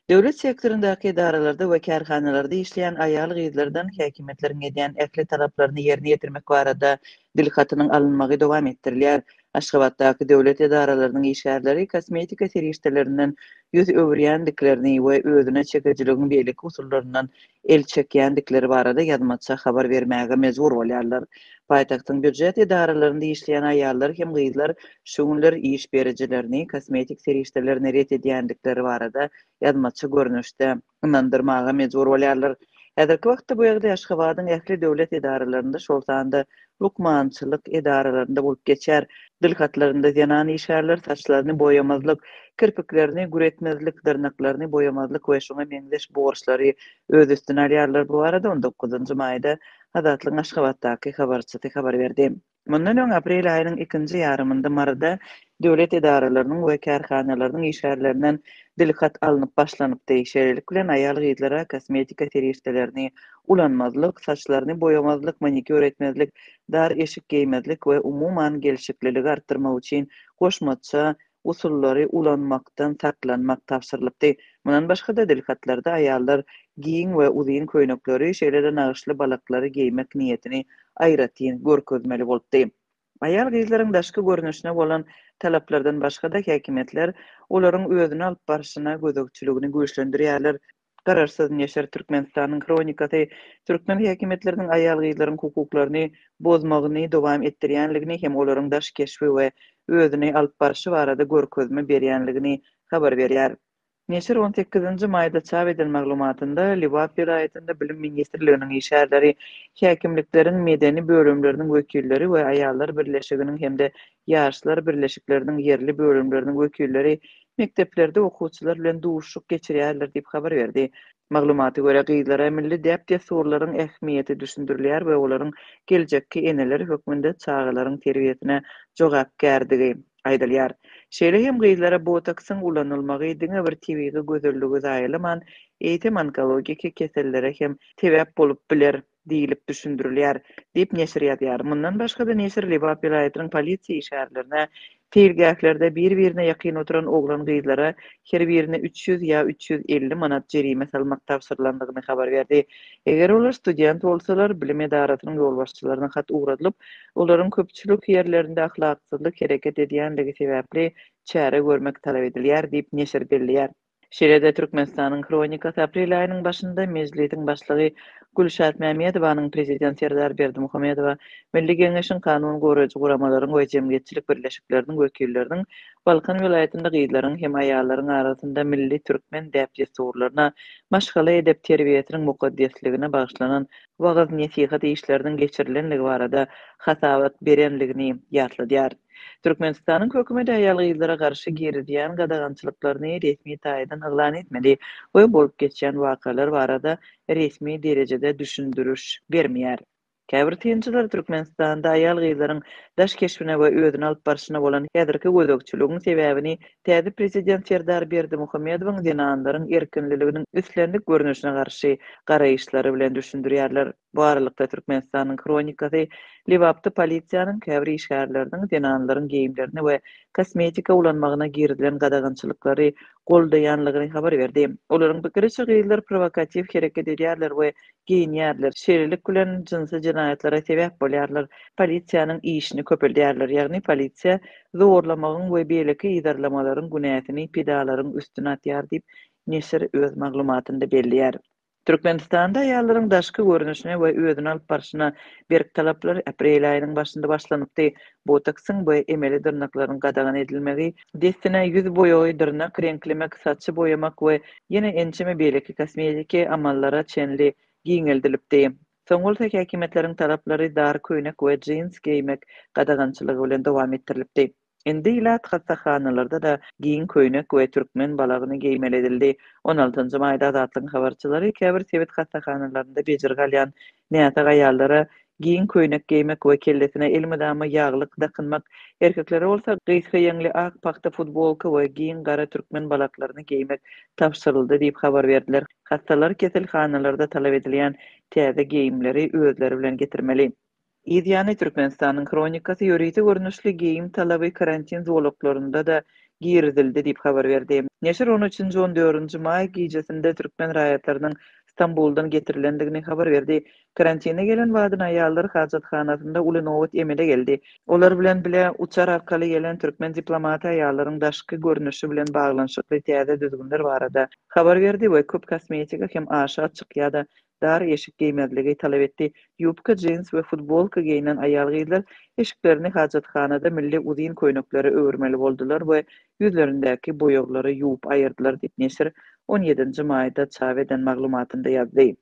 Döwlet sektorundaky idaralarda we kärhanalarda işleýän aýal gyzlardan häkimetleriň edýän ähli talaplaryny ýerine ýetirmek barada dilhatynyň alynmagy dowam etdirilýär. Aşgabatdaky döwlet idaralarynyň işgärleri kosmetika serişdelerinden ýüz öwürýändiklerini we özüne çekejiligiň beýleki usullaryndan el çekýändikleri barada ýazmaça habar bermäge mejbur bolýarlar. Paýtagtyň büdjet idaralaryny işleýän aýallar hem gyzlar şuňlar iş berejilerini kosmetik serişdelerini ret edýändikleri barada ýazmaça görnüşde ynandyrmaga mejbur bolýarlar. Häzirki wagtda bu ýagdaý Aşgabatyň ähli döwlet idaralarynda şol sanda lukmançylyk idaralarynda bolup geçer. Dilhatlarynda ýanan işgärler saçlaryny boýamazlyk, kirpiklerini güretmezlik, dyrnaklaryny boýamazlyk we şoňa meňzeş borçlary öz üstüne alýarlar. Bu arada 19-njy maýda Azatlyň Aşgabatdaky habarçysy habar berdi. Mundan öň aprel aýynyň 2-nji ýarymynda marda döwlet idaralarynyň we kärhanalarynyň işgärlerinden dilhat alınıp başlanyp değişerlik bilen aýal gyzlara kosmetika serişdelerini ulanmazlyk, saçlaryny boýamazlyk, manikür etmezlik, dar eşik giýmezlik we umuman gelşikliligi artdyrmak üçin goşmaça usullary ulanmakdan saklanmak tapşyrylypdy. Mundan başga da dilhatlarda aýallar giyin we uzyn köýnekleri, şeýlede nagyşly balaklary giýmek niýetini aýratyn görkezmeli bolupdy. Aýal gyzlaryň daşky görnüşine bolan talaplardan başga da häkimetler olaryň özüni alyp barşyna gözegçiligini güýçlendirýärler. Gararsyz Neşer Türkmenistanyň kronikasy türkmen häkimetleriniň aýal gyzlaryň hukuklaryny bozmagyny dowam etdirýänligini hem olaryň daş keşfi we özüni alyp barşy barada görkezme berýänligini habar berýär. Neşir 18-nji maýda çap edilen maglumatynda Liwap vilayetinde bilim ministrliginiň işgärleri, häkimlikleriň medeni bölümleriniň wekilleri we aýallar birleşiginiň hemde ýaşlar birleşikleriniň yerli bölümleriniň wekilleri mekteplerde okuwçylar bilen duşuk geçirýärler diýip habar berdi. Maglumata görä gyzlara milli däp desurlaryň ähmiýeti düşündirilýär we olaryň geljekki eneleri hökmünde çağalaryň terbiýetine jogap gärdigi aýdylýar. Şeýle hem gyzlara botoksyň ulanylmagy diňe bir tebigi gözelligi zaýylyman, eýtem onkologik kesellere hem sebäp bolup biler diýilip düşündirilýär diýip neşir ýazýar. Mundan başga da neşir Liwap vilayetiniň polisiýa işgärlerine teýilgäklerde bir-birine ýakyn oturan oglan gyzlara her birine 300 ýa 350 manat jerime salmak tapşyrylandygyny habar berdi. Eger olar student bolsalar, bilim edaratynyň ýolbaşçylaryna hat uğradylyp, olaryň köpçülik ýerlerinde ahlaksyzlyk hereket edýänligi sebäpli çäre görmek talap edilýär diýip neşir belliýär. Şeýle-de Türkmenistanyň kronikasy aprel aýynyň başynda mejlisiň başlygy Gülşat Mämedowanyň prezident Serdar Berdimuhamedowa Milli Geňeşiň kanun goraýjy guramalaryň we jemgyýetçilik birleşikleriniň wekilleriniň Balkan vilayetinde gyzlaryň hem aýallaryň arasynda milli türkmen däp desurlaryna maşgala edip terbiýetiniň mukaddesligine bagşlanan wagaz nesihat işleriniň geçirilenligi barada hasabat berenligini ýatladýar. Türkmenistanyň hökümeti aýal gyzlara garşy giridýän gadagançylyklaryny resmi taýdan elan etmeli we bolup geçýän wakalar barada resmi derejede düşündürüş bermeýär. Käbir tynçylar Türkmenistanda aýal gyzlaryň daş keşfine we özüni alyp barşyna bolan häzirki gözegçiligiň sebäbini täze prezident Serdar Berdimuhamedowyň zenanlaryň erkinliginiň üstlendik görnüşine garşy garaýyşlary bilen düşündirýärler. Bu aralykda Türkmenistanyň kronikasy Liwapda polisiýanyň käbir işgärleriniň zenanlaryň giýimlerini we kosmetika ulanmagyna girilen gadagançylyklary goldaýanlygyny habar berdi. Olaryň pikiriçe gyzlar provokativ hereket edýärler we giyinýärler. Şeýlelik bilen jinsy jinayetlara sebäp bolýarlar. Polisiýanyň işini köpeldirler. Ýagny polisiýa zorlamagyň we beýleki ýydarlamalaryň günäsini pedalaryň üstüne atýar diýip neşir öz maglumatynda belliyar. Türkmenistanda aýallaryň daşky görnüşine we özüni alyp barşyna berk talaplar aprel aýynyň başynda başlanypdy. Botoksyň we emeli dyrnaklaryň gadagan edilmegi, desine ýüz boýagy dyrnak renklemek, saçy boýamak we ýene ençeme beýleki kosmetika amallara çenli giňeldilipdi. Soňulta häkimetleriň talaplary dar köýnek we jeans giýmek gadagançylygy bilen dowam etdirilipdi. Endi ilat hastaxanalarda da giyin köýnek we türkmen balagyny giýmeli edildi. 16-njy maýda Azatlyň habarçylary käbir sebit hastaxanalarynda bejir galýan näýat aýallara giyin köýnek giýmek we kellesine elmydama ýaglyk dakynmak, erkeklere bolsa gysga ýeňli ak pakta futbolka we giyin gara türkmen balaklaryny giýmek tapşyryldy diýip habar berdiler. Hastalar keselhanalarda talap edilýän täze giýimleri özleri bilen getirmeli. İdiyani Türkmenistanyň kronikasy ýörüýti görnüşli giýim talaby karantin zoluklarynda da girizildi diýip habar berdi. Neşir 13-14 may gijesinde türkmen raýatlarynyň Stambuldan getirilendigini habar berdi. Karantine gelen wagtyn aýallar hajathanasynda ulanowat emele geldi. Olar bilen bile uçar arkaly gelen türkmen diplomaty aýallaryň daşky görnüşi bilen baglanyşykly täze düzgünler barada habar berdi we köp kosmetika hem aşy açyk ýa-da dar eşik giýmezligi talap etdi. Yupka, jeans we futbolka giýinen aýal gyzlar eşiklerini hajathanada milli uzyn köýnekleri öwürmeli boldular we ýüzlerindäki boýaglary ýuwup aýyrdylar diýip neşir 17 maýda çap eden maglumatynda ýazdy.